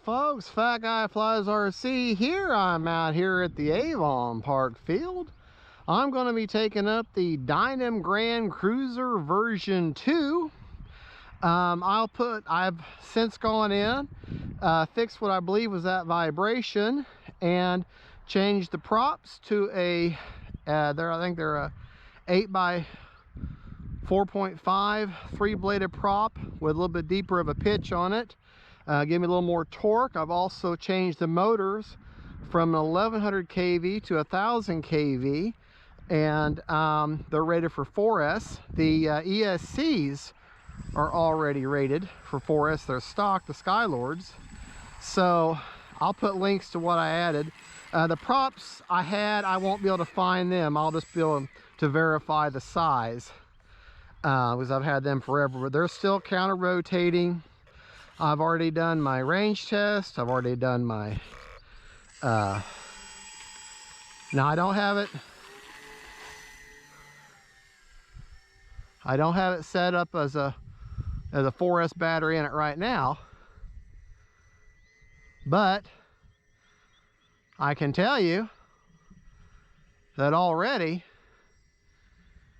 folks, Fat Guy Flies RC here. I'm out here at the Avon Park field. I'm going to be taking up the Dynam Grand Cruiser version 2. I've since gone in, fixed what I believe was that vibration, and changed the props to a, I think they're a 8 by 4.5 three-bladed prop with a little bit deeper of a pitch on it. Give me a little more torque. I've also changed the motors from 1100 kV to 1000 kV, and they're rated for 4S. The ESCs are already rated for 4S. They're stock, the Skylords. So I'll put links to what I added. The props I had, I won't be able to find them. I'll just be able to verify the size because I've had them forever, but they're still counter rotating. I've already done my range test. I've already done my now I don't have it set up as a 4S battery in it right now, but I can tell you that already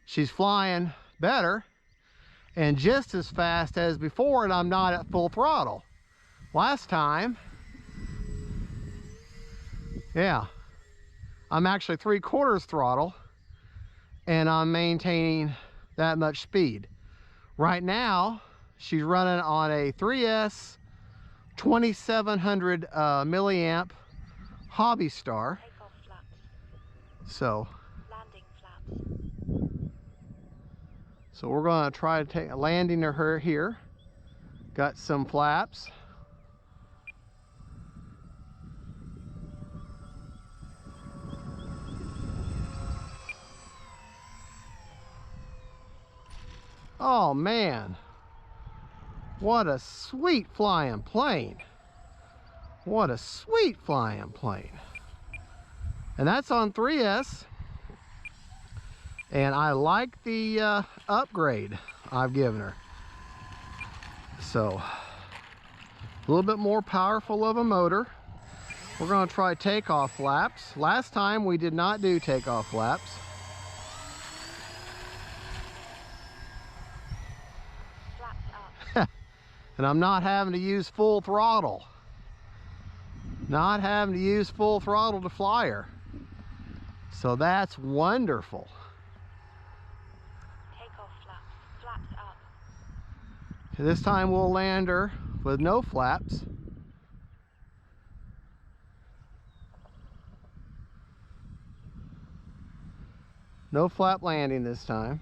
she's flying better and just as fast as before, and I'm not at full throttle. Last time, yeah, I'm actually 3/4 throttle and I'm maintaining that much speed. Right now, she's running on a 3S 2700 milliamp Hobby Star. So we're going to try to take a landing to her here. Got some flaps. Oh man, what a sweet flying plane. What a sweet flying plane. And that's on 3S. And I like the upgrade I've given her. So, a little bit more powerful of a motor. We're going to try takeoff flaps. Last time we did not do takeoff flaps. Flaps up. And I'm not having to use full throttle. Not having to use full throttle to fly her. So that's wonderful. Flaps up. This time we'll land her with no flaps. No flap landing this time.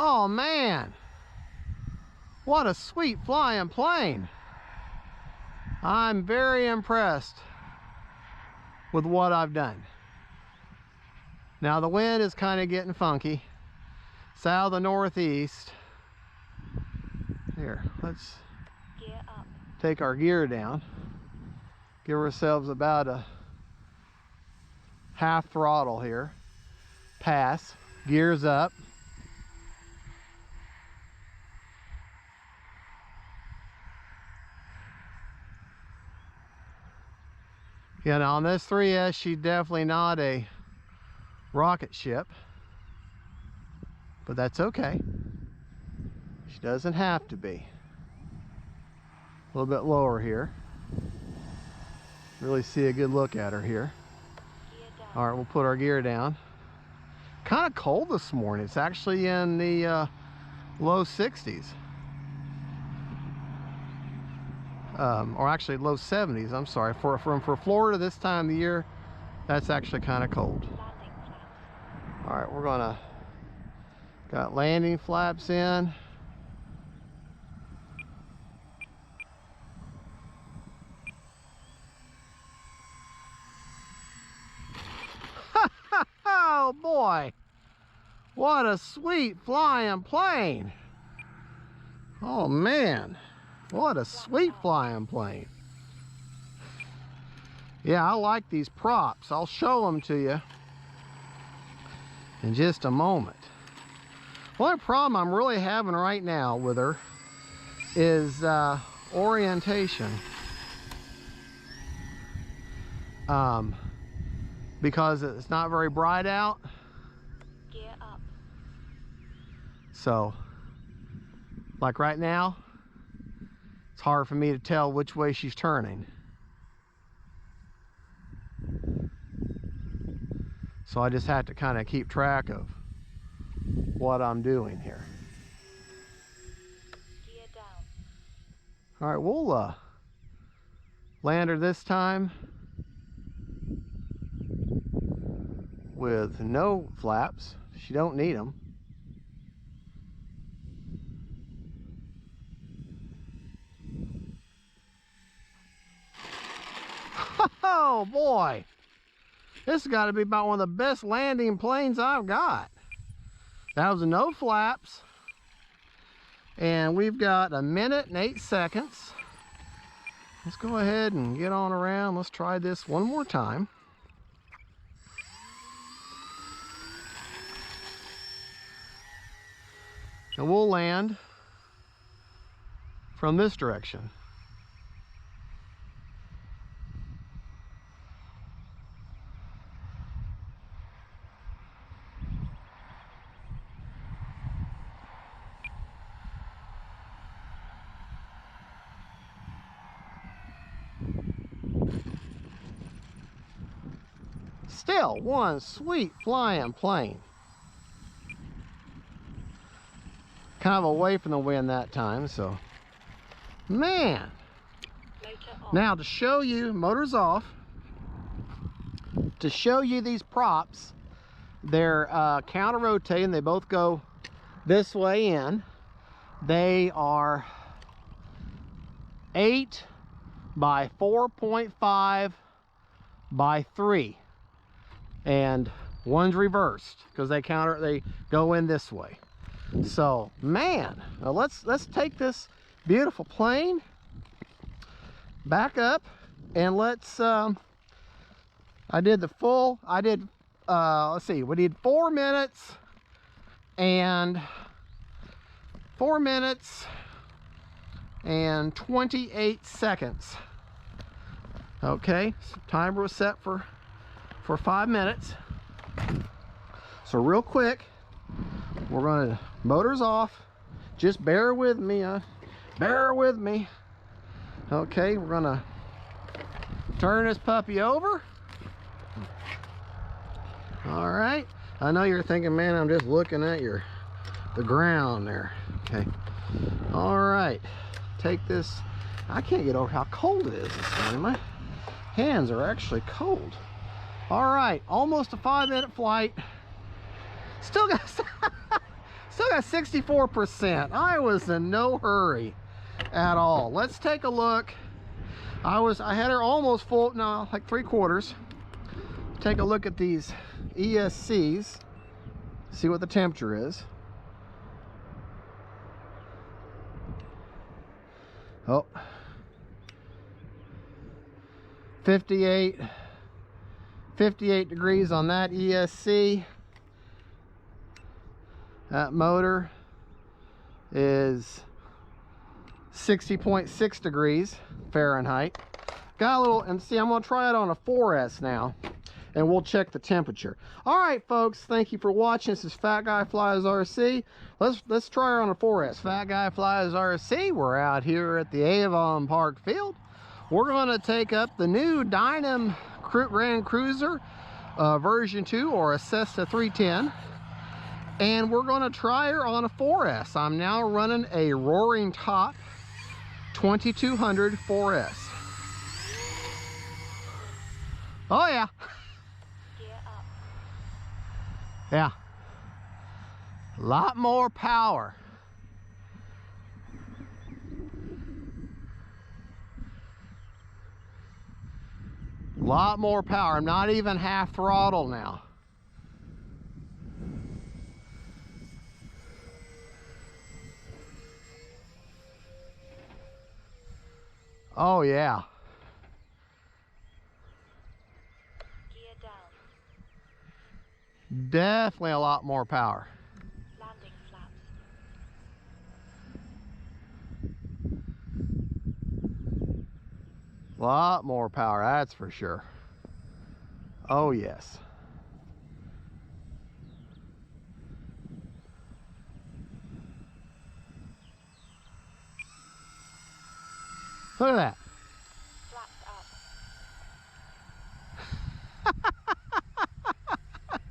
Oh man, what a sweet flying plane. I'm very impressed with what I've done. Now the wind is kind of getting funky. It's out of the northeast. Here, let's gear up. Take our gear down. Give ourselves about a half throttle here. Pass, gears up. Yeah, now on this 3S, she's definitely not a rocket ship, but that's okay. She doesn't have to be. A little bit lower here. Really see a good look at her here. All right, we'll put our gear down. Kind of cold this morning. It's actually in the low 60s. Or actually low 70s, I'm sorry. For Florida this time of the year, that's actually kind of cold. All right, we're gonna, got landing flaps in. Oh boy, what a sweet flying plane. Oh man, what a sweet flying plane. Yeah, I like these props. I'll show them to you in just a moment. Only problem I'm really having right now with her is orientation. Because it's not very bright out. Gear up. So, like right now, it's hard for me to tell which way she's turning. So I just have to kind of keep track of what I'm doing here. Gear down. All right, we'll land her this time with no flaps. She don't need them. Oh boy, this has got to be about one of the best landing planes I've got. That was no flaps, and we've got 1 minute and 8 seconds. Let's go ahead and get on around. Let's try this one more time. And we'll land from this direction. Still one sweet flying plane. Kind of away from the wind that time, so man. Now to show you, motor's off. To show you these props, they're counter rotating. They both go this way in. They are 8 by 4.5 by 3, and one's reversed because they go in this way. So man, let's take this beautiful plane back up, and let's let's see, we did 4 minutes and 28 seconds. Okay, so timer was set for 5 minutes. So real quick, we're gonna, motor's off. Just bear with me, bear with me. Okay, we're gonna turn this puppy over. All right, I know you're thinking, man, I'm just looking at the ground there. Okay, all right, take this. I can't get over how cold it is this morning. My hands are actually cold. All right, almost a 5-minute flight. Still got 64%. I was in no hurry at all. Let's take a look. I had her almost full, no, like 3/4. Take a look at these ESCs. See what the temperature is. Oh, 58 degrees on that ESC. That motor is 60.6 degrees Fahrenheit. Got a little, and see, I'm gonna try it on a 4S now, and we'll check the temperature. All right, folks, thank you for watching. This is Fat Guy Flies RC. Let's try her on a 4S. Fat Guy Flies RC. We're out here at the Avon Park Field. We're gonna take up the new Dynam Grand Cruiser version 2, or a Cessna 310. And we're gonna try her on a 4S. I'm now running a Roaring Top 2200 4S. Oh yeah. Gear up. Yeah. A lot more power. A lot more power. I'm not even half throttle now. Oh yeah. Gear down. Definitely a lot more power. Landing flaps. A lot more power, that's for sure. Oh yes. Look at that. Flaps up.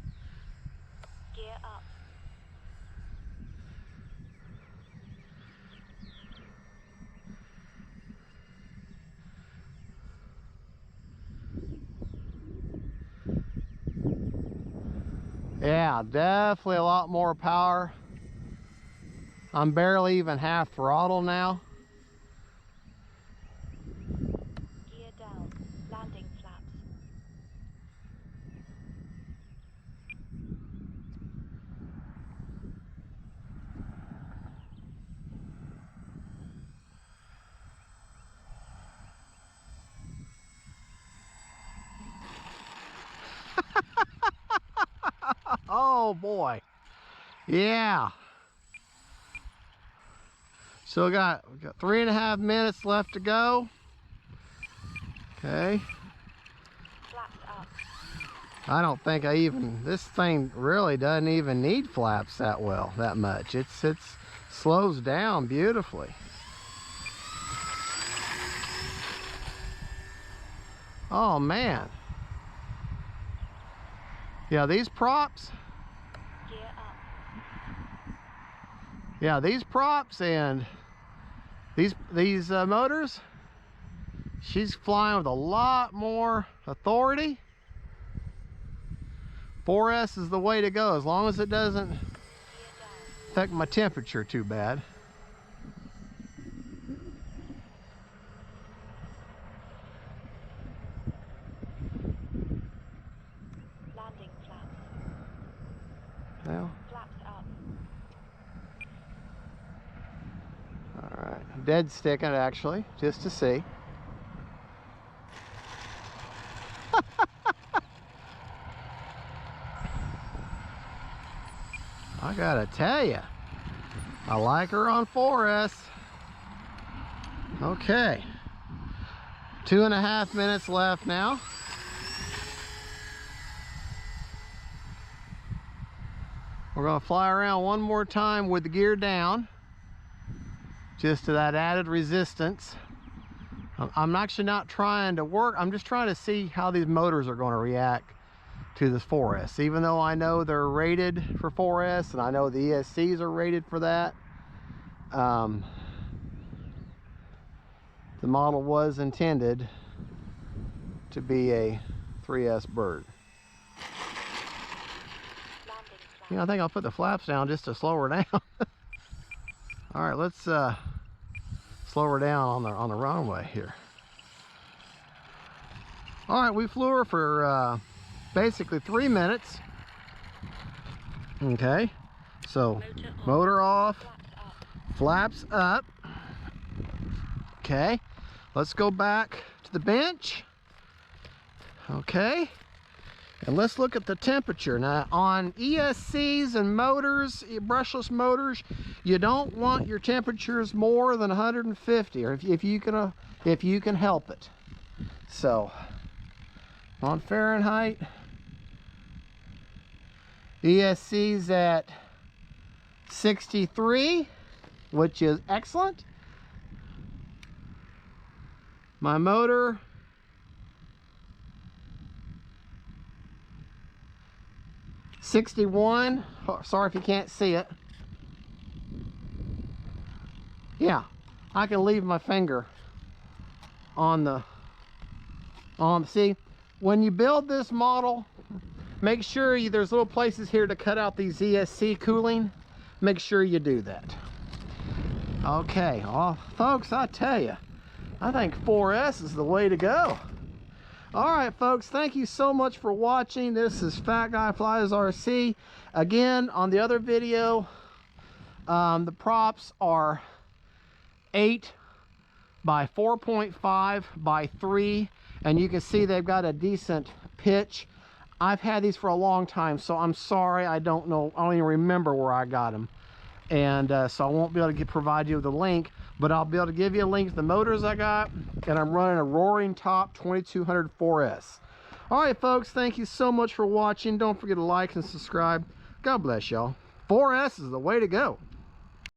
Gear up. Yeah, definitely a lot more power. I'm barely even half throttle now. Gear down. Landing flaps. Oh boy. Yeah. So we got 3.5 minutes left to go. Okay. Flaps up. I don't think this thing really doesn't even need flaps that much. It's slows down beautifully. Oh man. Yeah, these props. Gear up. Yeah, these props and these motors. She's flying with a lot more authority. 4S is the way to go, as long as it doesn't Gear down. affect my temperature too bad. Landing flaps. Well, Flaps up. all right, dead sticking it actually, just to see. I gotta tell you, I like her on 4S. Okay, 2.5 minutes left now. We're gonna fly around one more time with the gear down, just to that added resistance. I'm actually not trying to work, I'm just trying to see how these motors are going to react to this 4S. Even though I know they're rated for 4S and I know the ESCs are rated for that, the model was intended to be a 3S bird. Landing flaps. You know, I think I'll put the flaps down just to slow her down. All right, let's slow her down on the runway here. All right, we flew her for basically 3 minutes. Okay, so motor off, Flaps up. flaps up. Okay, let's go back to the bench. Okay, and let's look at the temperature. Now on ESCs and motors, brushless motors, you don't want your temperatures more than 150, or if you can help it. So on Fahrenheit, ESC's at 63, which is excellent. My motor, '61. Oh, sorry if you can't see it. Yeah, I can leave my finger on the see, when you build this model, make sure there's little places here to cut out these ESC cooling. Make sure you do that. Okay, well, folks, I tell you, I think 4S is the way to go. All right, folks, thank you so much for watching. This is Fat Guy Flies RC. Again, on the other video, the props are 8 by 4.5 by 3, and you can see they've got a decent pitch. I've had these for a long time, so I'm sorry, I don't even remember where I got them. and so I won't be able to provide you with a link, but I'll be able to give you a link to the motors I got, and I'm running a Roaring Top 2200 4S. All right, folks, thank you so much for watching. Don't forget to like and subscribe. God bless y'all. 4S is the way to go.